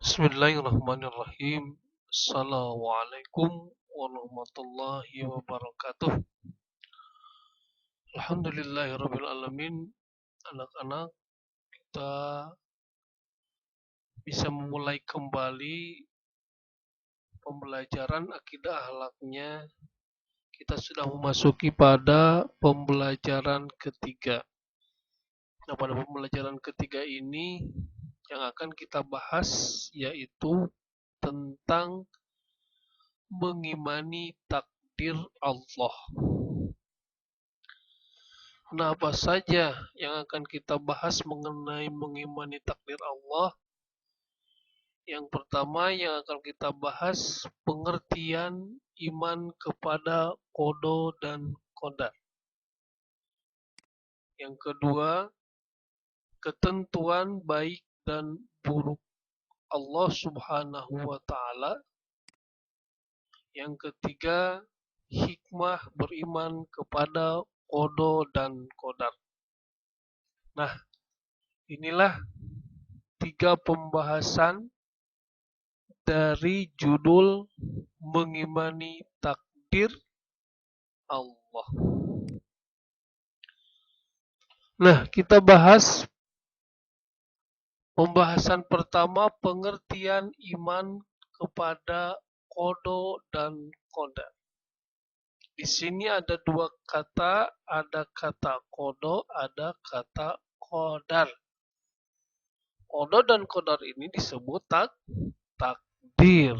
Bismillahirrahmanirrahim. Assalamualaikum warahmatullahi wabarakatuh. Alhamdulillahirrabbilalamin. Anak-anak, kita bisa memulai kembali pembelajaran akidah akhlaknya. Kita sudah memasuki pada pembelajaran ketiga. Nah, pada pembelajaran ketiga ini yang akan kita bahas yaitu tentang mengimani takdir Allah. Nah, apa saja yang akan kita bahas mengenai mengimani takdir Allah? Yang pertama yang akan kita bahas pengertian iman kepada qada dan qadar. Yang kedua, ketentuan baik dan buruk Allah Subhanahu wa taala. Yang ketiga, hikmah beriman kepada qada dan qadar. Nah, inilah tiga pembahasan dari judul mengimani takdir Allah. Nah, kita bahas pembahasan pertama pengertian iman kepada qada dan qadar. Di sini ada dua kata, ada kata qada, ada kata qadar. Qada dan qadar ini disebut takdir.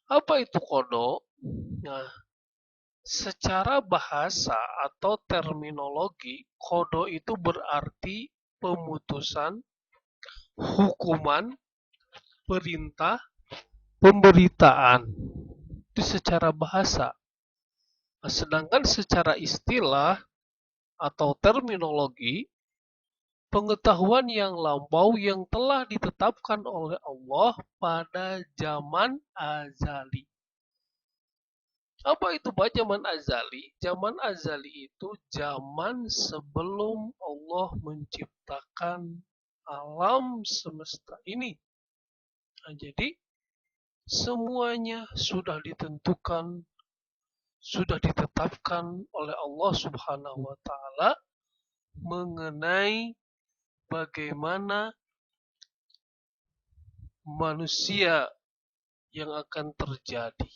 Apa itu qada? Nah, secara bahasa atau terminologi, qada itu berarti pemutusan, hukuman, perintah, pemberitaan. Itu secara bahasa. Nah, sedangkan secara istilah atau terminologi, pengetahuan yang lampau yang telah ditetapkan oleh Allah pada zaman azali. Apa itu Pak zaman azali? Zaman azali itu zaman sebelum Allah menciptakan alam semesta ini. Nah, jadi semuanya sudah ditentukan, sudah ditetapkan oleh Allah Subhanahu wa taala mengenai bagaimana manusia yang akan terjadi.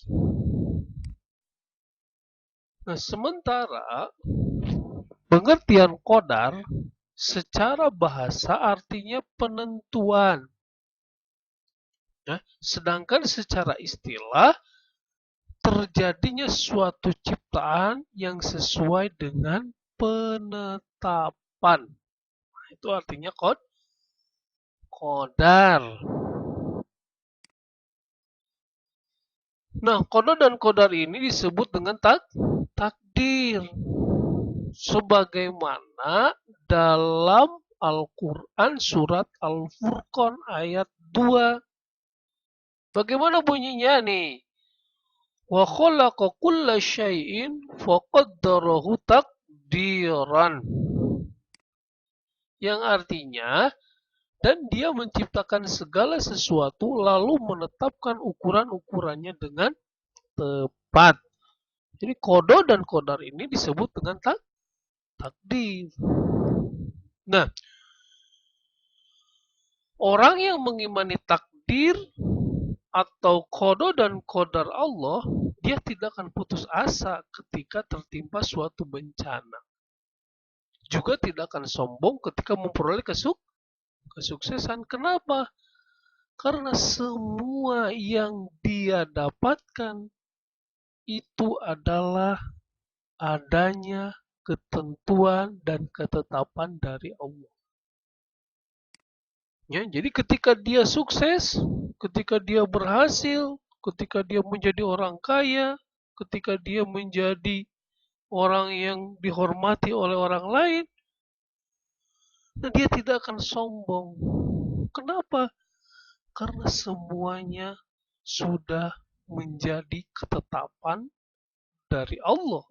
Nah, sementara pengertian qadar secara bahasa artinya penentuan. Nah, sedangkan secara istilah terjadinya suatu ciptaan yang sesuai dengan penetapan. Nah, itu artinya qadar. Nah, qada dan qadar ini disebut dengan takdir. Sebagaimana dalam Al-Quran surat Al-Furqan ayat 2. Bagaimana bunyinya nih? Wa khalaqa kulla syai'in faqaddarahu taqdiran. Yang artinya, dan dia menciptakan segala sesuatu lalu menetapkan ukuran-ukurannya dengan tepat. Jadi qada dan qadar ini disebut dengan takdir. Nah, orang yang mengimani takdir atau qada dan qadar Allah, dia tidak akan putus asa ketika tertimpa suatu bencana. Juga tidak akan sombong ketika memperoleh kesuksesan. Kenapa? Karena semua yang dia dapatkan itu adalah adanya ketentuan dan ketetapan dari Allah. Ya, jadi ketika dia sukses, ketika dia berhasil, ketika dia menjadi orang kaya, ketika dia menjadi orang yang dihormati oleh orang lain, nah dia tidak akan sombong. Kenapa? Karena semuanya sudah menjadi ketetapan dari Allah.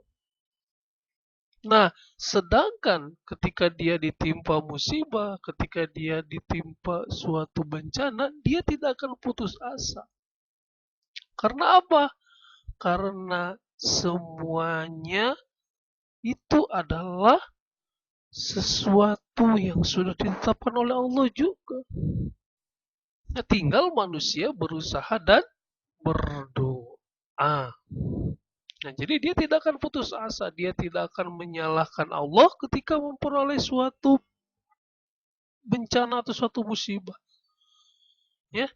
Nah, sedangkan ketika dia ditimpa musibah, ketika dia ditimpa suatu bencana, dia tidak akan putus asa. Karena apa? Karena semuanya itu adalah sesuatu yang sudah ditetapkan oleh Allah juga. Nah, tinggal manusia berusaha dan berdoa. Nah, jadi dia tidak akan putus asa, dia tidak akan menyalahkan Allah ketika memperoleh suatu bencana atau suatu musibah. Ya,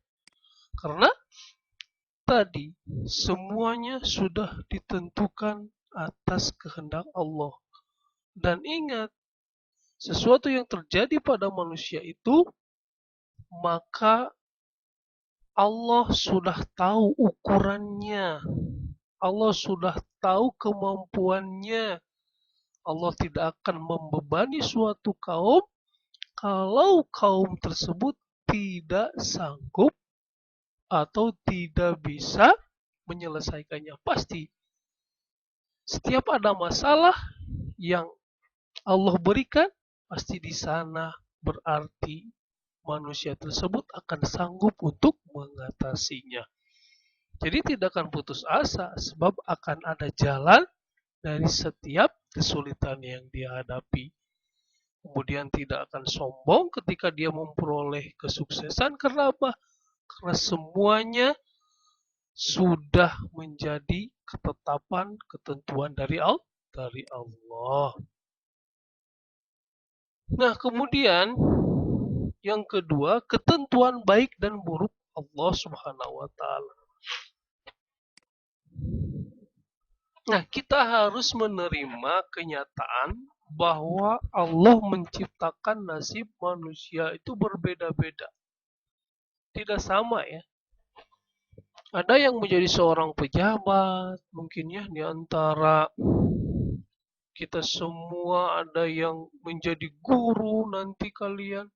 karena tadi semuanya sudah ditentukan atas kehendak Allah. Dan ingat, sesuatu yang terjadi pada manusia itu, maka Allah sudah tahu ukurannya. Allah sudah tahu kemampuannya. Allah tidak akan membebani suatu kaum kalau kaum tersebut tidak sanggup atau tidak bisa menyelesaikannya. Pasti setiap ada masalah yang Allah berikan, pasti di sana berarti manusia tersebut akan sanggup untuk mengatasinya. Jadi tidak akan putus asa sebab akan ada jalan dari setiap kesulitan yang dia hadapi. Kemudian tidak akan sombong ketika dia memperoleh kesuksesan. Karena apa? Karena semuanya sudah menjadi ketetapan ketentuan dari Allah. Nah, kemudian yang kedua, ketentuan baik dan buruk Allah Subhanahu wa taala. Nah, kita harus menerima kenyataan bahwa Allah menciptakan nasib manusia itu berbeda-beda. Tidak sama ya. Ada yang menjadi seorang pejabat, mungkin ya di antara kita semua ada yang menjadi guru nanti kalian.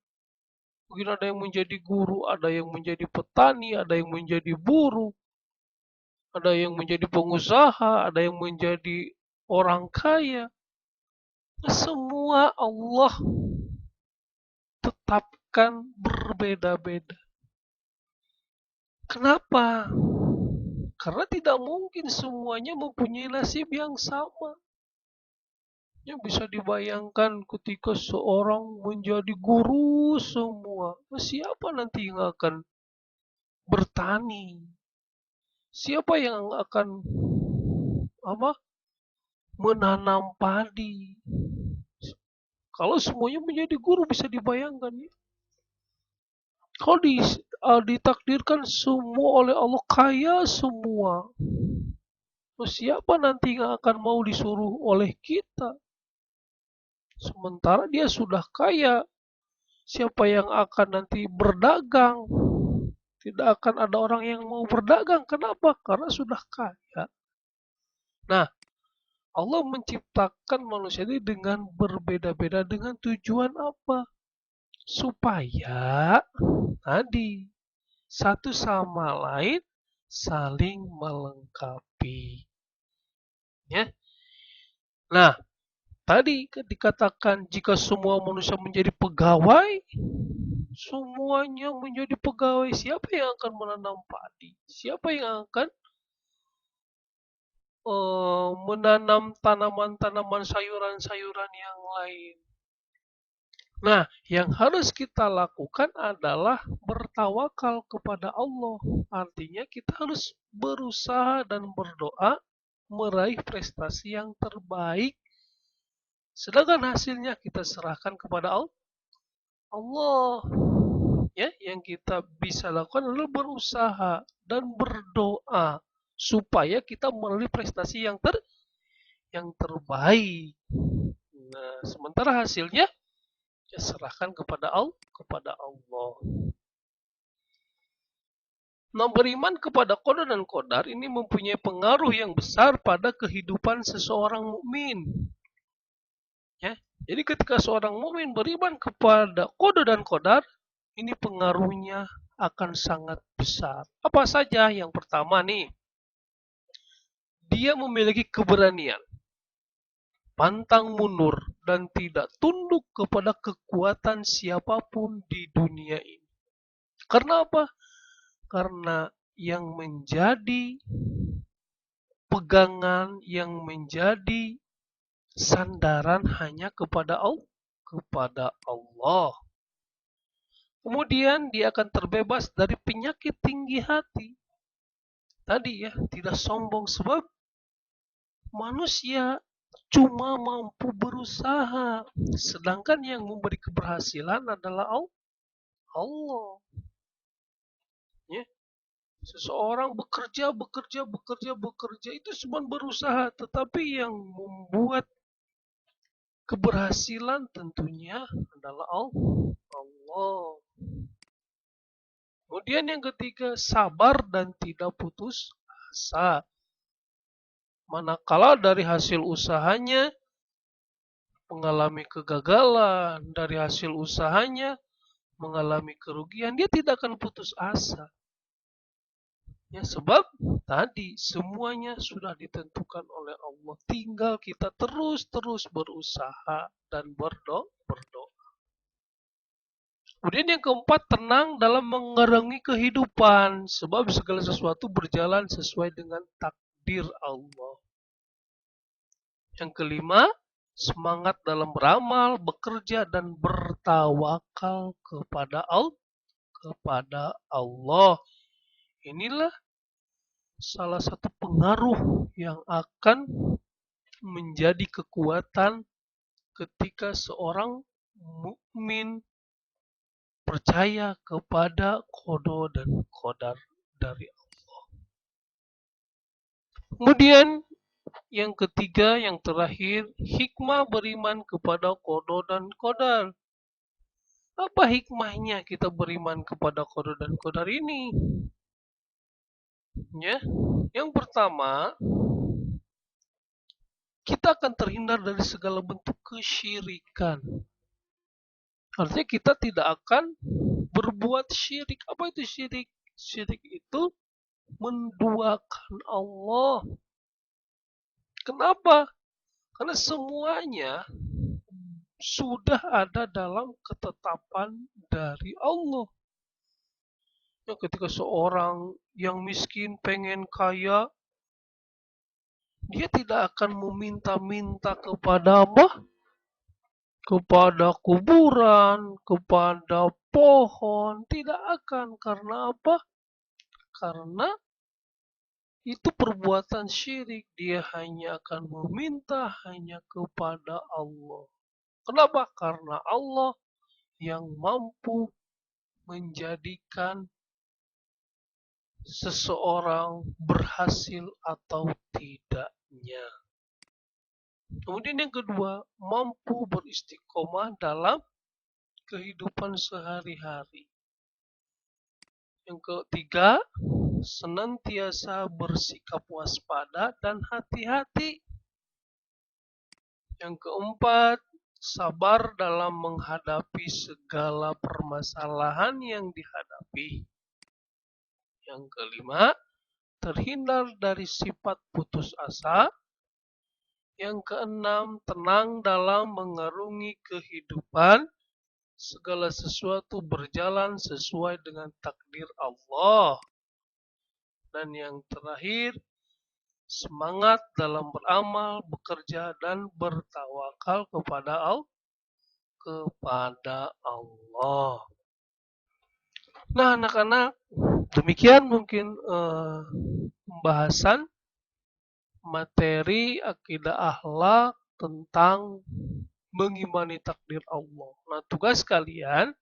Mungkin ada yang menjadi guru, ada yang menjadi petani, ada yang menjadi buruh, ada yang menjadi pengusaha, ada yang menjadi orang kaya. Semua Allah tetapkan berbeda-beda. Kenapa? Karena tidak mungkin semuanya mempunyai nasib yang sama. Yang bisa dibayangkan ketika seorang menjadi guru semua, siapa nanti yang akan bertani? Siapa yang akan apa? Menanam padi? Kalau semuanya menjadi guru bisa dibayangkan ya. Kalau ditakdirkan semua oleh Allah kaya semua, siapa nanti yang akan mau disuruh oleh kita? Sementara dia sudah kaya, siapa yang akan nanti berdagang? Tidak akan ada orang yang mau berdagang. Kenapa? Karena sudah kaya. Nah, Allah menciptakan manusia ini dengan berbeda-beda dengan tujuan apa? Supaya tadi satu sama lain saling melengkapi. Ya. Nah, tadi dikatakan jika semua manusia menjadi pegawai, semuanya menjadi pegawai. Siapa yang akan menanam padi? Siapa yang akan menanam tanaman-tanaman sayuran-sayuran yang lain? Nah, yang harus kita lakukan adalah bertawakal kepada Allah. Artinya kita harus berusaha dan berdoa meraih prestasi yang terbaik. Sedangkan hasilnya kita serahkan kepada Allah. Ya, yang kita bisa lakukan adalah berusaha dan berdoa supaya kita meraih prestasi yang terbaik. Nah, sementara hasilnya ya serahkan kepada Allah. Nah, beriman kepada qadar dan qadar ini mempunyai pengaruh yang besar pada kehidupan seseorang mukmin. Ya, jadi ketika seorang mukmin beriman kepada qadar dan qadar, ini pengaruhnya akan sangat besar. Apa saja? Yang pertama nih, dia memiliki keberanian. pantang mundur, dan tidak tunduk kepada kekuatan siapapun di dunia ini. Karena apa? Karena yang menjadi pegangan, yang menjadi sandaran hanya kepada Allah. Kemudian dia akan terbebas dari penyakit tinggi hati. Tadi ya, tidak sombong sebab manusia cuma mampu berusaha. Sedangkan yang memberi keberhasilan adalah Allah. Ya. Seseorang bekerja itu cuma berusaha, tetapi yang membuat keberhasilan tentunya adalah Allah. Kemudian yang ketiga, sabar dan tidak putus asa. Manakala dari hasil usahanya mengalami kegagalan, dari hasil usahanya mengalami kerugian, dia tidak akan putus asa. Ya, sebab tadi semuanya sudah ditentukan oleh Allah. Tinggal kita terus berusaha dan berdoa. Kemudian yang keempat, tenang dalam mengerengi kehidupan. Sebab segala sesuatu berjalan sesuai dengan takdir Allah. Yang kelima, semangat dalam beramal, bekerja, dan bertawakal kepada Allah. Inilah salah satu pengaruh yang akan menjadi kekuatan ketika seorang mukmin percaya kepada qada dan qadar dari Allah. Kemudian yang ketiga, yang terakhir, hikmah beriman kepada qada dan qadar. Apa hikmahnya kita beriman kepada qada dan qadar ini? Ya, yang pertama, kita akan terhindar dari segala bentuk kesyirikan. Artinya kita tidak akan berbuat syirik. Apa itu syirik? Syirik itu menduakan Allah. Kenapa? Karena semuanya sudah ada dalam ketetapan dari Allah. Ya, ketika seorang yang miskin pengen kaya, dia tidak akan meminta-minta kepada apa? Kepada kuburan, kepada pohon, tidak akan. Karena apa? Karena itu perbuatan syirik. Dia hanya akan meminta hanya kepada Allah. Kenapa? Karena Allah yang mampu menjadikan seseorang berhasil atau tidaknya. Kemudian yang kedua, mampu beristiqomah dalam kehidupan sehari-hari. Yang ketiga, senantiasa bersikap waspada dan hati-hati. Yang keempat, sabar dalam menghadapi segala permasalahan yang dihadapi. Yang kelima, terhindar dari sifat putus asa. Yang keenam, tenang dalam mengarungi kehidupan. Segala sesuatu berjalan sesuai dengan takdir Allah. Dan yang terakhir, semangat dalam beramal, bekerja, dan bertawakal kepada Allah. Nah, anak-anak, demikian mungkin pembahasan materi akidah akhlak tentang mengimani takdir Allah. Nah, tugas kalian,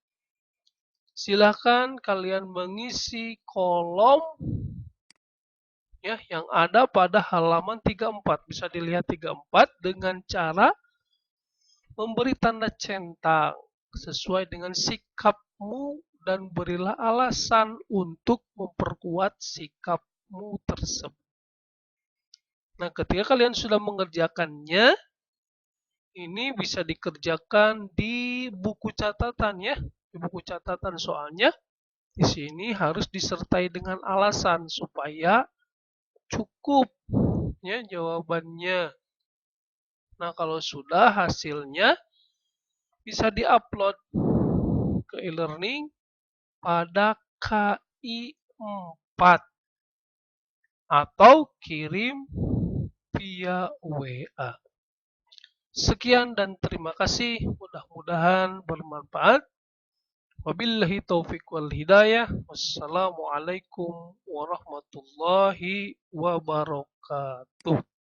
silahkan kalian mengisi kolom ya yang ada pada halaman 34. Bisa dilihat 34 dengan cara memberi tanda centang sesuai dengan sikapmu dan berilah alasan untuk memperkuat sikapmu tersebut. Nah, ketika kalian sudah mengerjakannya, ini bisa dikerjakan di buku catatan ya. Di buku catatan soalnya di sini harus disertai dengan alasan supaya cukup ya jawabannya. Nah, kalau sudah hasilnya bisa diupload ke e-learning pada KI 4 atau kirim via WA. Sekian dan terima kasih. Mudah-mudahan bermanfaat. Wabillahi taufiq wal hidayah. Wassalamualaikum warahmatullahi wabarakatuh.